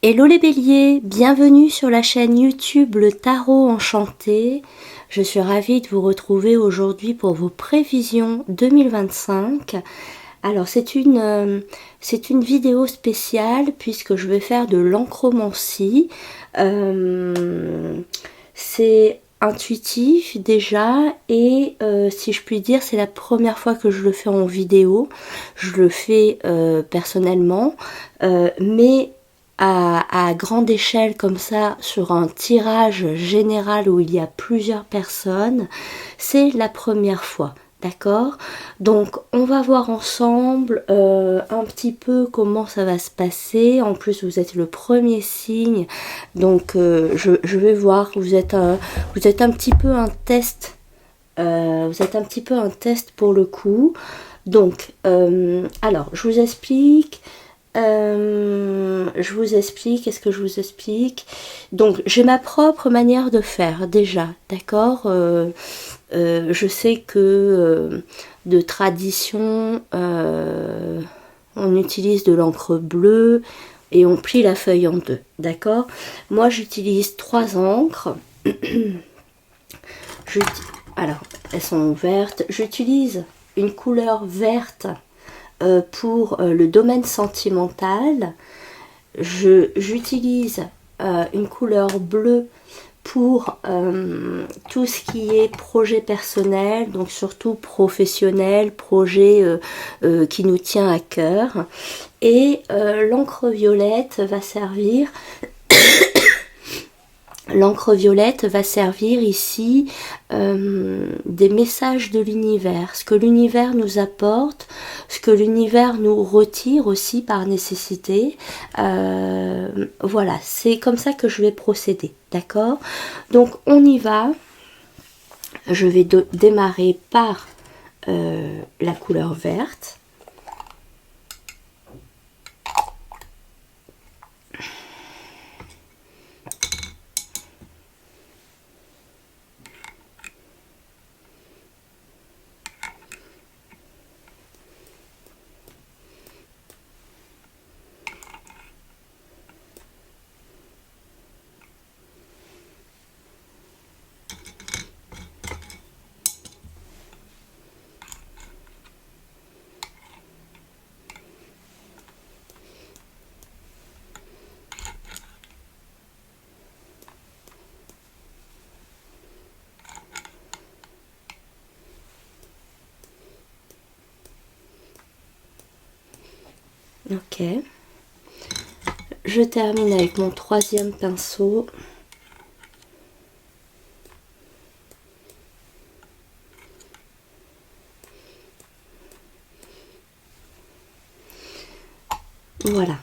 Hello les béliers, bienvenue sur la chaîne YouTube Le Tarot Enchanté. Je suis ravie de vous retrouver aujourd'hui pour vos prévisions 2025. Alors c'est une vidéo spéciale puisque je vais faire de l'encromancie. C'est intuitif déjà et si je puis dire c'est la première fois que je le fais en vidéo. Je le fais personnellement mais à grande échelle comme ça sur un tirage général où il y a plusieurs personnes, c'est la première fois. D'accord? Donc on va voir ensemble un petit peu comment ça va se passer. En plus vous êtes le premier signe, donc je vais voir. Vous êtes un petit peu un test. Vous êtes un petit peu un test pour le coup. Donc alors je vous explique. Est-ce que je vous explique? Donc, j'ai ma propre manière de faire déjà, d'accord? Je sais que de tradition, on utilise de l'encre bleue et on plie la feuille en deux, d'accord? Moi, j'utilise 3 encres. Alors, elles sont vertes. J'utilise une couleur verte pour le domaine sentimental. J'utilise une couleur bleue pour tout ce qui est projet personnel, donc surtout professionnel, projet qui nous tient à cœur. Et l'encre violette va servir ici des messages de l'univers, ce que l'univers nous apporte, ce que l'univers nous retire aussi par nécessité. Voilà, c'est comme ça que je vais procéder, d'accord? Donc on y va. Je vais démarrer par la couleur verte. Ok. Je termine avec mon 3e pinceau. Voilà.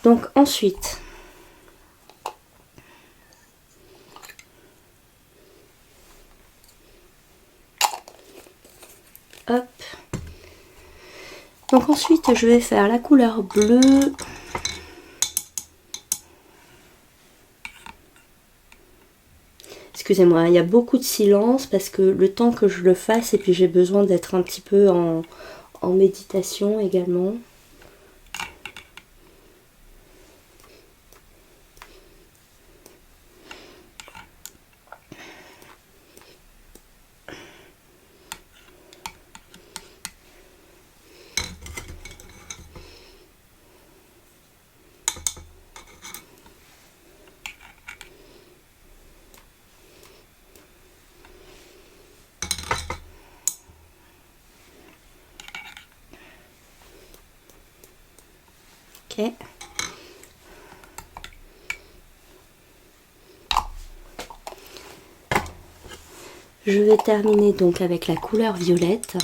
Donc ensuite, hop. Donc ensuite, je vais faire la couleur bleue. Excusez-moi, il y a beaucoup de silence parce que le temps que je le fasse et puis j'ai besoin d'être un petit peu en méditation également. Ok. Je vais terminer donc avec la couleur violette.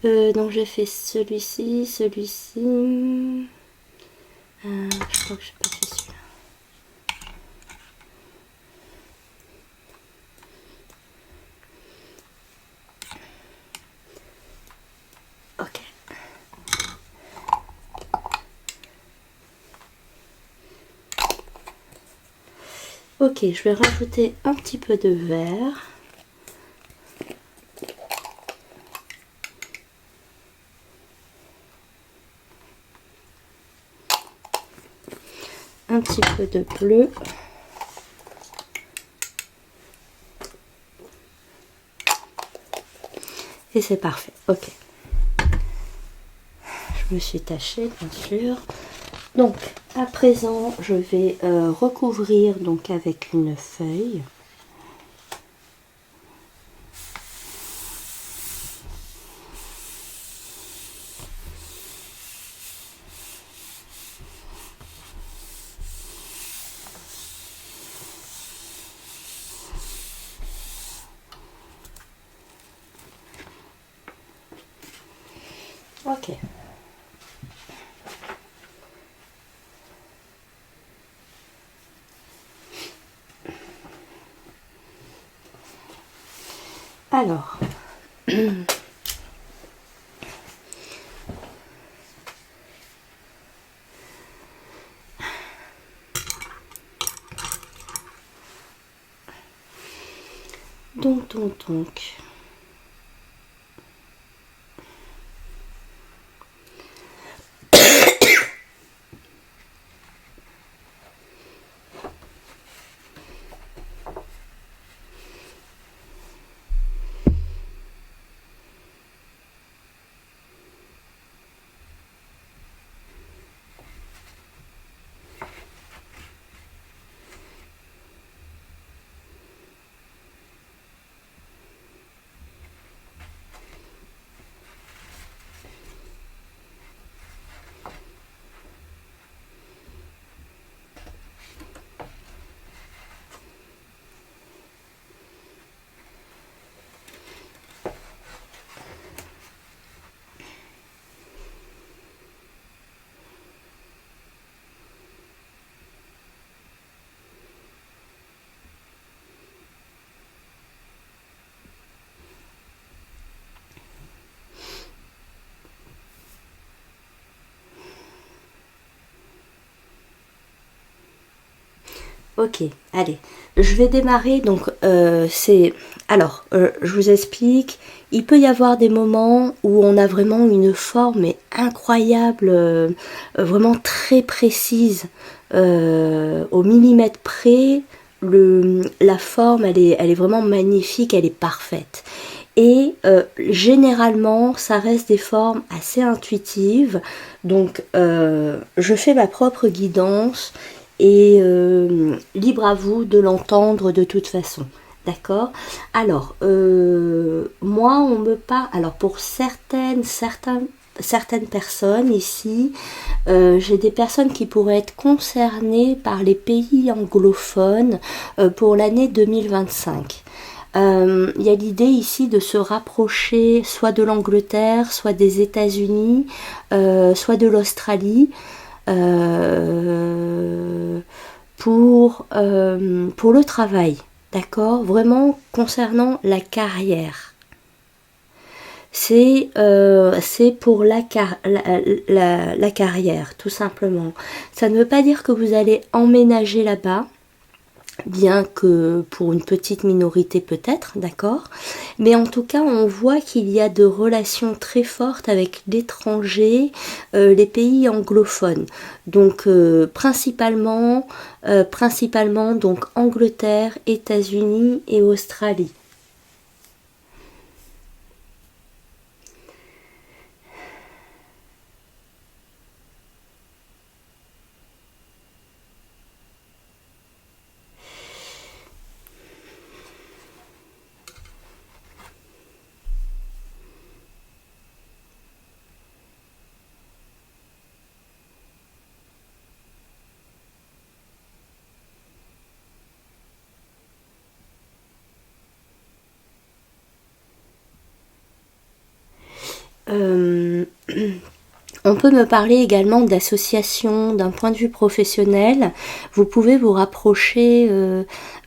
Donc j'ai fait celui-ci, celui-ci. Je crois que j'ai pas fait celui-là. Ok. Ok, je vais rajouter un petit peu de vert. Un petit peu de bleu. Et c'est parfait. Ok. Je me suis tachée, bien sûr. Donc, à présent, je vais recouvrir donc avec une feuille. Ok. Alors, donc. Ok, allez, je vais démarrer. Donc, je vous explique. Il peut y avoir des moments où on a vraiment une forme incroyable, vraiment très précise, au millimètre près. La forme, elle est vraiment magnifique, elle est parfaite. Et généralement, ça reste des formes assez intuitives. Donc, je fais ma propre guidance et libre à vous de l'entendre de toute façon. D'accord. Alors, moi, on me parle. Alors, pour certaines personnes ici, j'ai des personnes qui pourraient être concernées par les pays anglophones pour l'année 2025. Il y a l'idée ici de se rapprocher soit de l'Angleterre, soit des États-Unis, soit de l'Australie pour le travail, d'accord? Vraiment concernant la carrière. C'est pour la carrière, tout simplement. Ça ne veut pas dire que vous allez emménager là-bas, bien que pour une petite minorité peut-être, d'accord? Mais en tout cas, on voit qu'il y a de relations très fortes avec l'étranger, les pays anglophones. Donc principalement donc Angleterre, États-Unis et Australie. On peut me parler également d'associations d'un point de vue professionnel. Vous pouvez vous rapprocher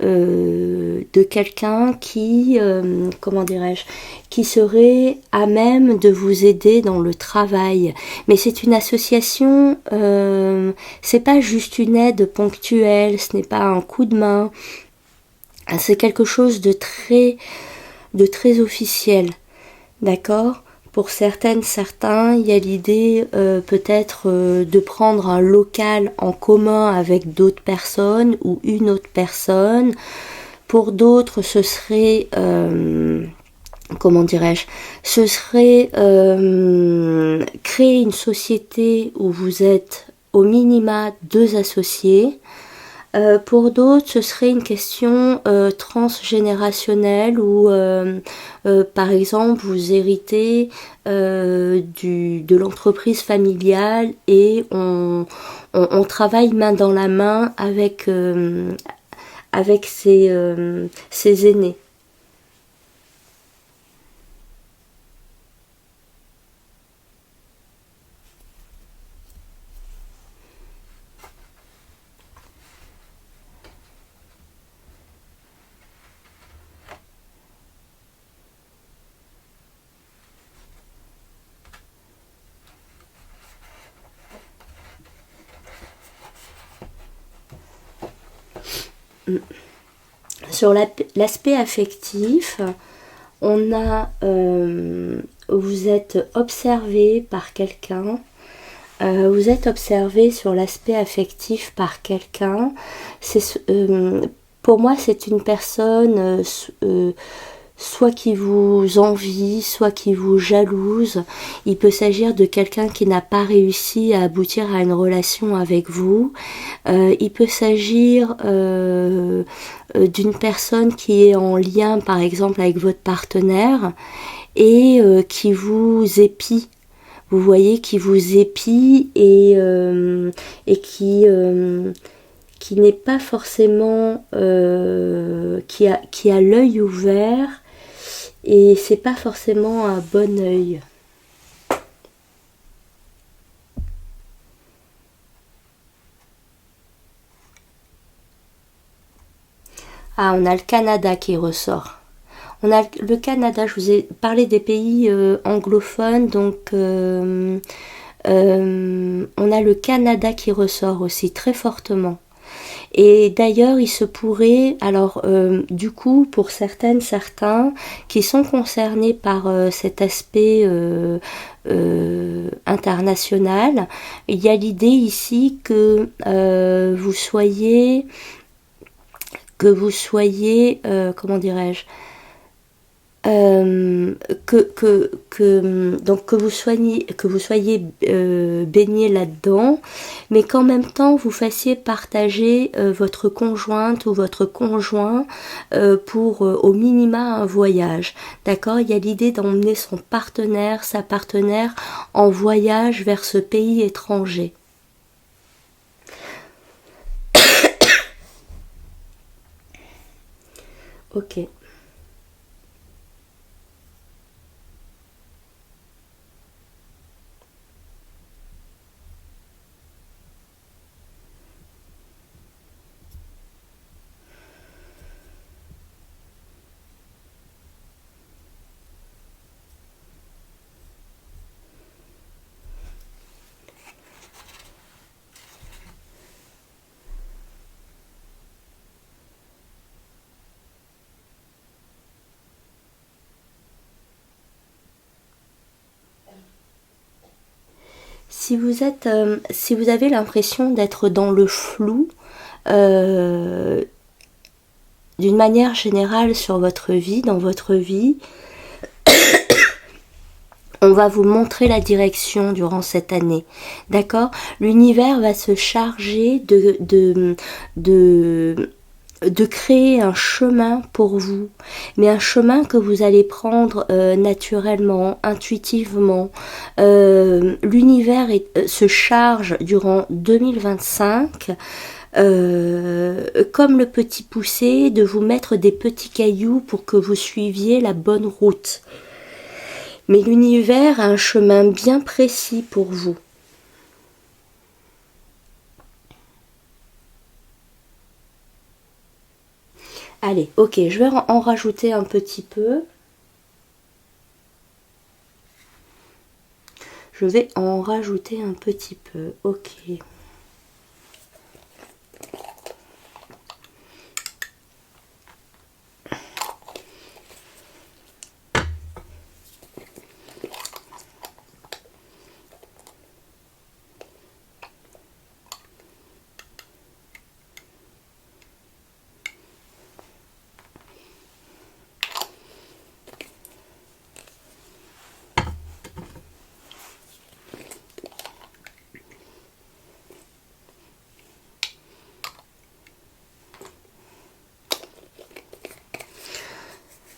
de quelqu'un qui, comment dirais-je, qui serait à même de vous aider dans le travail. Mais c'est une association, c'est pas juste une aide ponctuelle, ce n'est pas un coup de main. C'est quelque chose de très officiel. D'accord ? Pour certains, il y a l'idée peut-être de prendre un local en commun avec d'autres personnes ou une autre personne. Pour d'autres, ce serait, comment dirais-je, ce serait créer une société où vous êtes au minima 2 associés. Pour d'autres, ce serait une question transgénérationnelle où, par exemple, vous héritez de l'entreprise familiale et on travaille main dans la main avec ses aînés. Sur l'aspect affectif, on a, vous êtes observé par quelqu'un, vous êtes observé sur l'aspect affectif par quelqu'un. Pour moi, c'est une personne soit qui vous envie, soit qui vous jalouse. Il peut s'agir de quelqu'un qui n'a pas réussi à aboutir à une relation avec vous. Il peut s'agir d'une personne qui est en lien, par exemple, avec votre partenaire et qui vous épie. Vous voyez, qui vous épie et qui n'est pas forcément qui a l'œil ouvert et c'est pas forcément un bon œil. Ah, on a le Canada qui ressort. On a le Canada, je vous ai parlé des pays anglophones, donc on a le Canada qui ressort aussi très fortement. Et d'ailleurs, il se pourrait, alors du coup, pour certains qui sont concernés par cet aspect international, il y a l'idée ici que vous soyez, comment dirais-je, donc que vous soyez baigné là-dedans, mais qu'en même temps vous fassiez partager votre conjointe ou votre conjoint pour au minima un voyage. D'accord ? Il y a l'idée d'emmener son partenaire, sa partenaire en voyage vers ce pays étranger. Ok. Si vous avez l'impression d'être dans le flou, euh, d'une manière générale sur votre vie, dans votre vie, on va vous montrer la direction durant cette année. D'accord ? L'univers va se charger de créer un chemin pour vous, mais un chemin que vous allez prendre naturellement, intuitivement. L'univers se charge durant 2025 comme le petit poussé, de vous mettre des petits cailloux pour que vous suiviez la bonne route. Mais l'univers a un chemin bien précis pour vous. Allez, ok, je vais en rajouter un petit peu. Je vais en rajouter un petit peu, ok.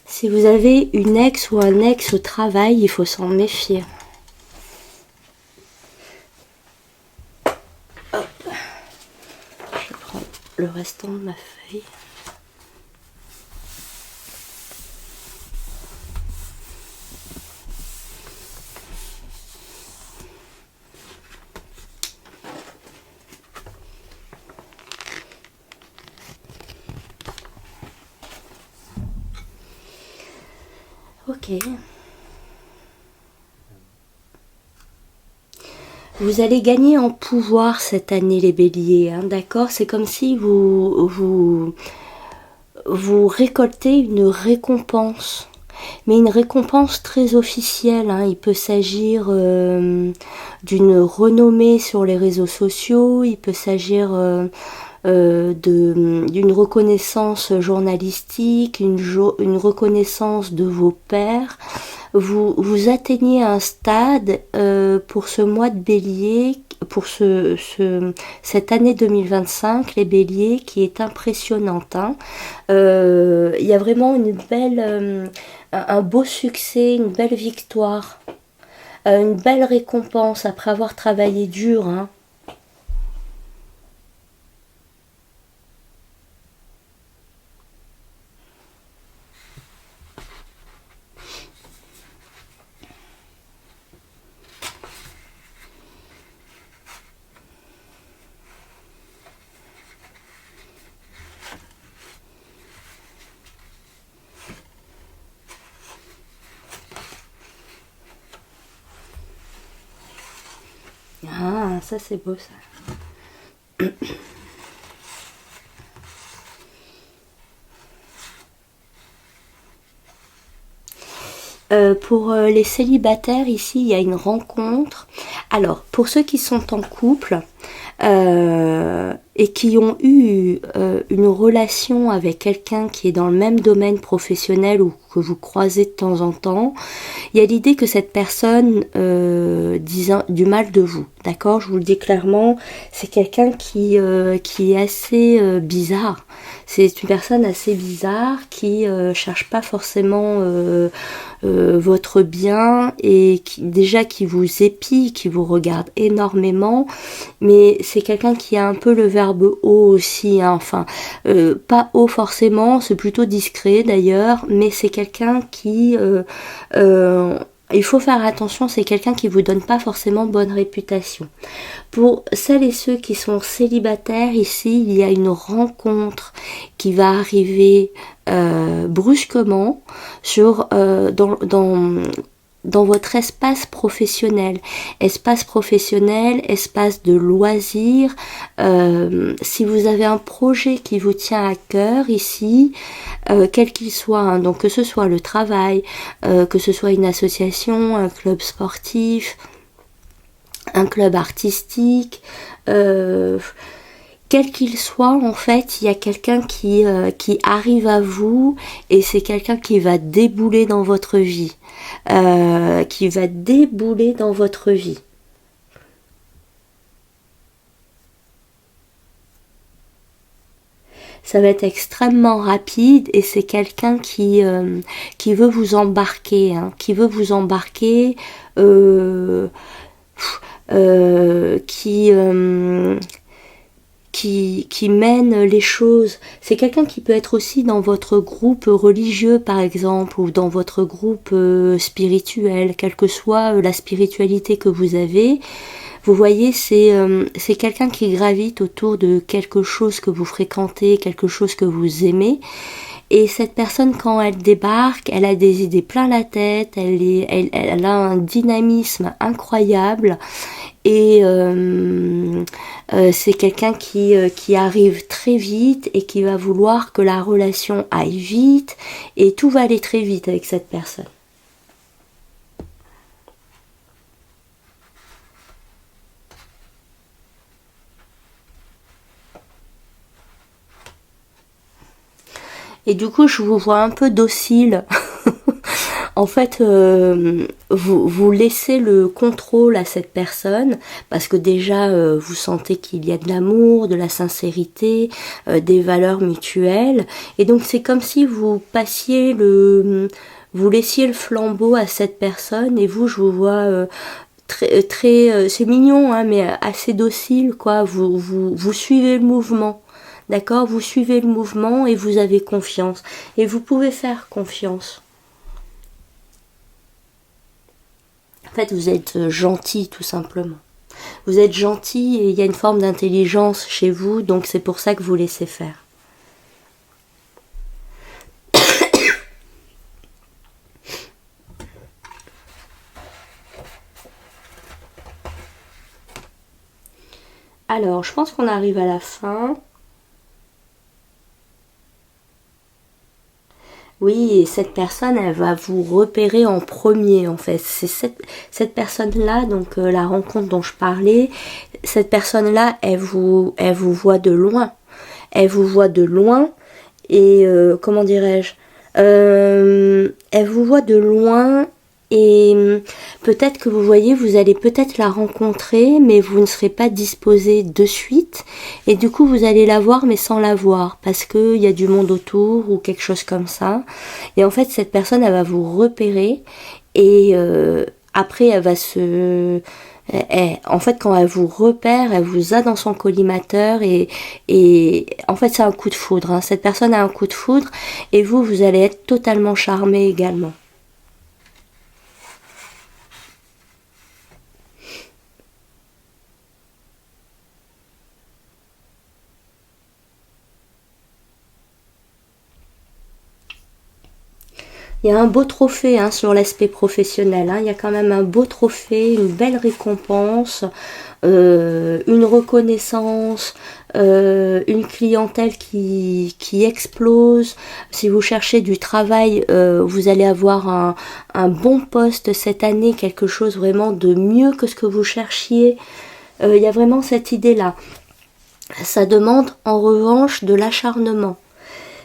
Si vous avez une ex ou un ex au travail, il faut s'en méfier. Hop. Je prends le restant de ma feuille. Ok. Vous allez gagner en pouvoir cette année, les béliers, hein, d'accord? C'est comme si vous récoltez une récompense. Mais une récompense très officielle, hein. Il peut s'agir d'une renommée sur les réseaux sociaux, il peut s'agir d'une reconnaissance journalistique, une reconnaissance de vos pairs. Vous atteignez un stade pour ce mois de bélier, pour cette année 2025, les béliers, qui est impressionnante. Hein. Il y a vraiment un beau succès, une belle victoire, une belle récompense après avoir travaillé dur. Hein. Ah, ça c'est beau ça. Pour les célibataires, ici, il y a une rencontre. Alors, pour ceux qui sont en couple et qui ont eu une relation avec quelqu'un qui est dans le même domaine professionnel ou que vous croisez de temps en temps, il y a l'idée que cette personne dise du mal de vous. D'accord? Je vous le dis clairement, c'est quelqu'un qui est assez bizarre. C'est une personne assez bizarre qui cherche pas forcément votre bien et qui vous épie, qui vous regarde énormément, mais c'est quelqu'un qui a un peu le verbe haut aussi, hein. Enfin, pas haut forcément, c'est plutôt discret d'ailleurs, mais c'est quelqu'un qui il faut faire attention, c'est quelqu'un qui vous donne pas forcément bonne réputation. Pour celles et ceux qui sont célibataires, ici, il y a une rencontre qui va arriver brusquement dans votre espace professionnel. Espace professionnel, espace de loisirs. Si vous avez un projet qui vous tient à cœur ici, quel qu'il soit, hein, donc que ce soit le travail, que ce soit une association, un club sportif, un club artistique, quel qu'il soit, en fait, il y a quelqu'un qui arrive à vous et c'est quelqu'un qui va débouler dans votre vie. Qui va débouler dans votre vie. Ça va être extrêmement rapide et c'est quelqu'un qui veut vous embarquer, hein, qui veut vous embarquer, qui qui mène les choses. C'est quelqu'un qui peut être aussi dans votre groupe religieux par exemple, ou dans votre groupe spirituel, quelle que soit la spiritualité que vous avez. Vous voyez, c'est quelqu'un qui gravite autour de quelque chose que vous fréquentez, quelque chose que vous aimez. Et cette personne, quand elle débarque, elle a des idées plein la tête, elle a un dynamisme incroyable. Et c'est quelqu'un qui arrive très vite et qui va vouloir que la relation aille vite. Et tout va aller très vite avec cette personne. Et du coup, je vous vois un peu docile. En fait, vous laissez le contrôle à cette personne parce que déjà, vous sentez qu'il y a de l'amour, de la sincérité, des valeurs mutuelles. Et donc, c'est comme si vous passiez vous laissiez le flambeau à cette personne et vous, je vous vois très, c'est mignon, hein, mais assez docile, quoi. Vous suivez le mouvement. D'accord, vous suivez le mouvement et vous avez confiance. Et vous pouvez faire confiance. En fait, vous êtes gentil, tout simplement. Vous êtes gentil et il y a une forme d'intelligence chez vous, donc c'est pour ça que vous laissez faire. Alors, je pense qu'on arrive à la fin. Oui, et cette personne, elle va vous repérer en premier, en fait. C'est cette personne-là, donc la rencontre dont je parlais, cette personne-là, elle vous voit de loin. Elle vous voit de loin et, comment dirais-je, elle vous voit de loin et peut-être que vous voyez, vous allez peut-être la rencontrer, mais vous ne serez pas disposé de suite. Et du coup, vous allez la voir, mais sans la voir, parce qu'il y a du monde autour ou quelque chose comme ça. Et en fait, cette personne, elle va vous repérer et après, elle va en fait, quand elle vous repère, elle vous a dans son collimateur et en fait, c'est un coup de foudre. Hein. Cette personne a un coup de foudre et vous allez être totalement charmé également. Il y a un beau trophée hein, sur l'aspect professionnel. Hein. Il y a quand même un beau trophée, une belle récompense, une reconnaissance, une clientèle qui explose. Si vous cherchez du travail, vous allez avoir un bon poste cette année, quelque chose vraiment de mieux que ce que vous cherchiez. Il y a vraiment cette idée-là. Ça demande en revanche de l'acharnement.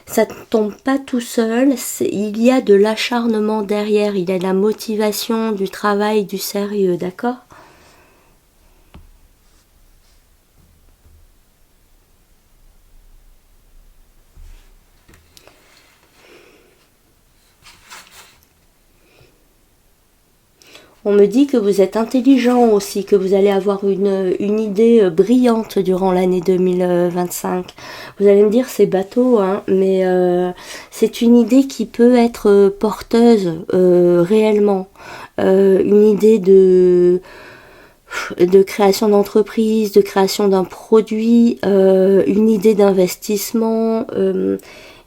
Ça ne tombe pas tout seul, il y a de l'acharnement derrière, il y a de la motivation, du travail, du sérieux, d'accord ? On me dit que vous êtes intelligent aussi, que vous allez avoir une idée brillante durant l'année 2025. Vous allez me dire c'est bateau, hein, mais c'est une idée qui peut être porteuse réellement. Une idée de création d'entreprise, de création d'un produit, une idée d'investissement.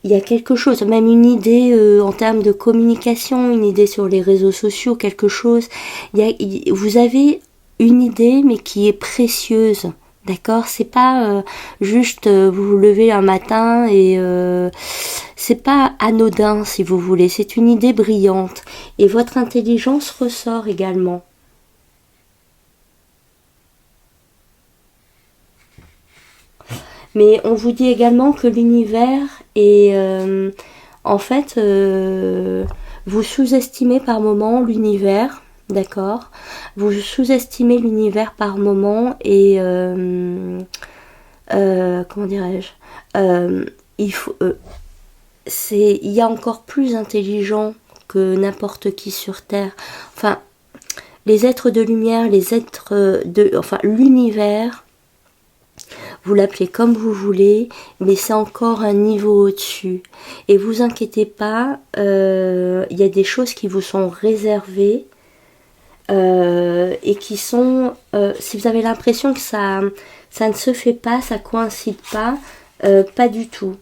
Il y a quelque chose, même une idée en termes de communication, une idée sur les réseaux sociaux, quelque chose. Vous avez une idée, mais qui est précieuse. D'accord, c'est pas juste vous vous levez un matin et c'est pas anodin si vous voulez, c'est une idée brillante et votre intelligence ressort également. Mais on vous dit également que l'univers est en fait vous sous-estimez par moment l'univers, d'accord ? Vous sous-estimez l'univers par moment et comment dirais-je il faut il y a encore plus intelligent que n'importe qui sur Terre. Enfin, les êtres de lumière, les êtres enfin l'univers vous l'appelez comme vous voulez, mais c'est encore un niveau au-dessus. Et vous inquiétez pas, il y a des choses qui vous sont réservées et qui sont, si vous avez l'impression que ça ne se fait pas, ça coïncide pas du tout.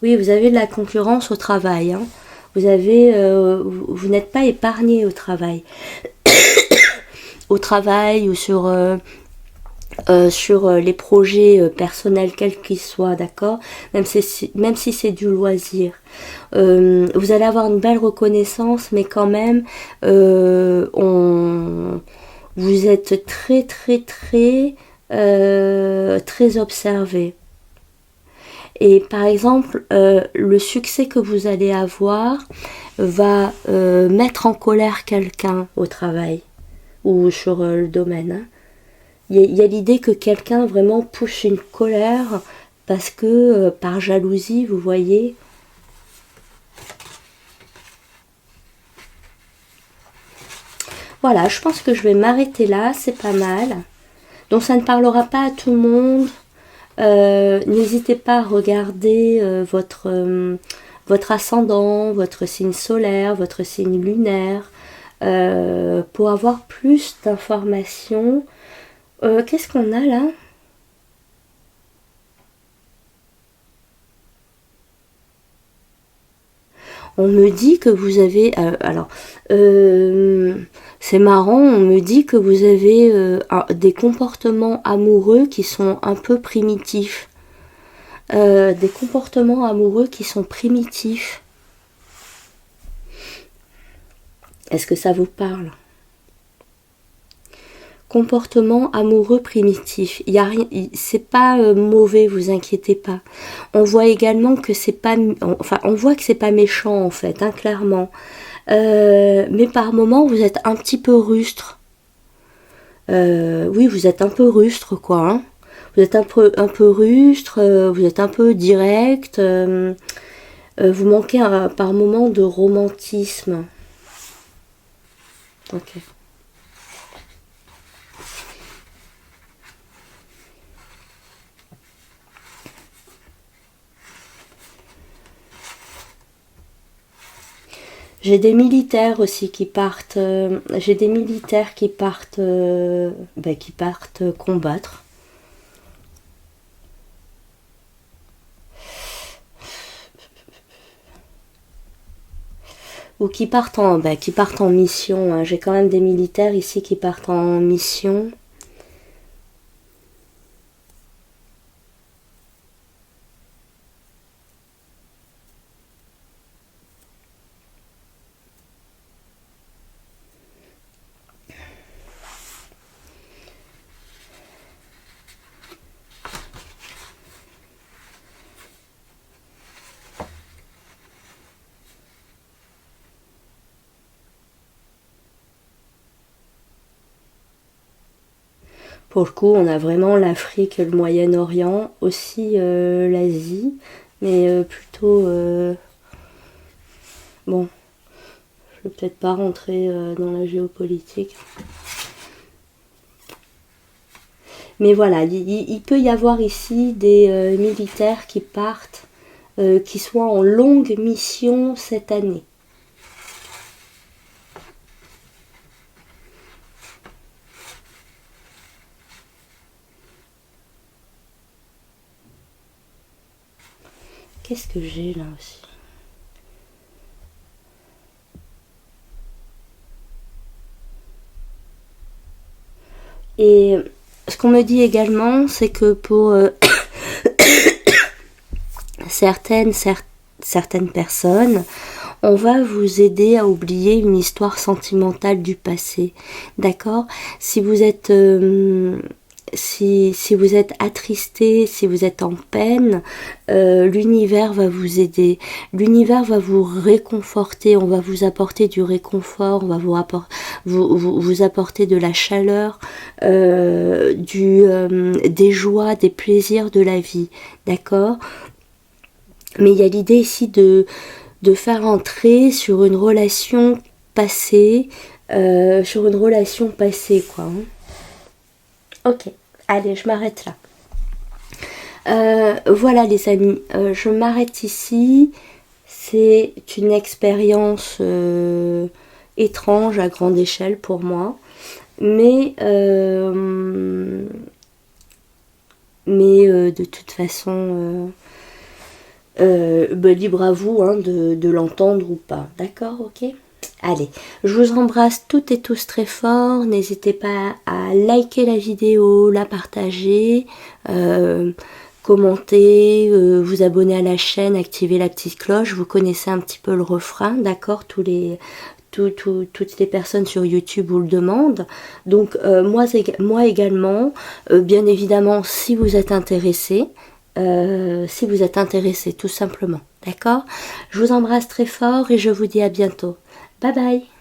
Oui, vous avez de la concurrence au travail. Hein. Vous n'êtes pas épargné au travail. Au travail ou sur les projets personnels, quels qu'ils soient, d'accord, même si c'est du loisir. Vous allez avoir une belle reconnaissance, mais quand même, vous êtes très observé. Et par exemple, le succès que vous allez avoir va mettre en colère quelqu'un au travail ou sur le domaine. Hein. Il y a l'idée que quelqu'un vraiment pousse une colère parce que par jalousie, vous voyez. Voilà, je pense que je vais m'arrêter là, c'est pas mal. Donc ça ne parlera pas à tout le monde. N'hésitez pas à regarder votre ascendant, votre signe solaire, votre signe lunaire, pour avoir plus d'informations. Qu'est-ce qu'on a là? On me dit que vous avez... c'est marrant, on me dit que vous avez des comportements amoureux qui sont un peu primitifs. Des comportements amoureux qui sont primitifs. Est-ce que ça vous parle? Comportement amoureux primitif. Il y a rien, c'est pas mauvais, vous inquiétez pas. On voit également que c'est pas, on voit que c'est pas méchant en fait, hein, clairement. Mais par moments vous êtes un petit peu rustre. Oui, vous êtes un peu rustre quoi. Hein. Vous êtes un peu rustre, vous êtes un peu direct. Vous manquez par moments de romantisme. Ok. J'ai des militaires aussi qui partent. J'ai des militaires qui partent combattre. Ou qui partent en mission. Hein. J'ai quand même des militaires ici qui partent en mission. Pour le coup, on a vraiment l'Afrique, le Moyen-Orient, aussi l'Asie, mais plutôt... bon, je vais peut-être pas rentrer dans la géopolitique. Mais voilà, il peut y avoir ici des militaires qui partent, qui soient en longue mission cette année. Qu'est-ce que j'ai là aussi? Et ce qu'on me dit également, c'est que pour certaines personnes, on va vous aider à oublier une histoire sentimentale du passé. D'accord? Si vous êtes si vous êtes attristé, si vous êtes en peine, l'univers va vous aider. L'univers va vous réconforter, on va vous apporter du réconfort, on va vous apporter de la chaleur, des joies, des plaisirs de la vie. D'accord? Mais il y a l'idée ici de de faire entrer sur une relation passée, quoi. Hein. Ok, allez, je m'arrête là. Voilà les amis, je m'arrête ici. C'est une expérience étrange à grande échelle pour moi, mais de toute façon, libre à vous hein, de l'entendre ou pas. D'accord, ok? Allez, je vous embrasse toutes et tous très fort. N'hésitez pas à liker la vidéo, la partager, commenter, vous abonner à la chaîne, activer la petite cloche. Vous connaissez un petit peu le refrain, d'accord? Toutes les personnes sur YouTube vous le demandent. Donc moi également, bien évidemment, si vous êtes intéressé, tout simplement, d'accord? Je vous embrasse très fort et je vous dis à bientôt. Bye bye.